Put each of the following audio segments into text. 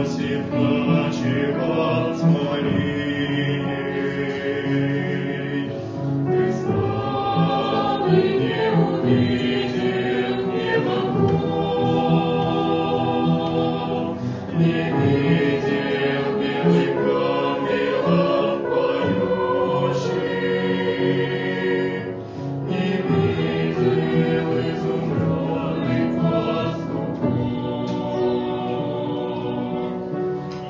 просит ночевать с Марией. Христа ты не увидел, не могу, не видел белый ангелов поющий, не видел изумрудный пастухов,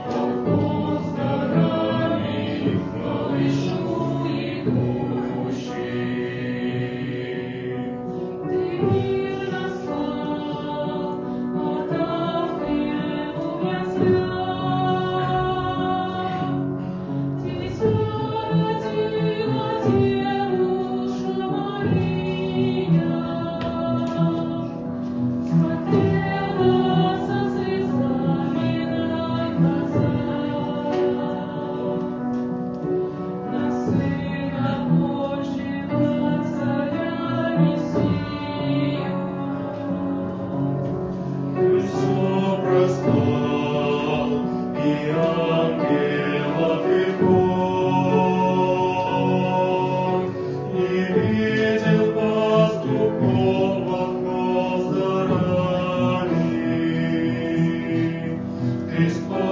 волков с дарами малышу идущий. Ты мирно спал, отдав хлебу яслям. Тебя родила девушка Мария, смотрела со слезами на глаза на Сына Божьего Царя Мессию. Христос проспал, и ангелов и хор, не видел пастухов волков с дарами. Христос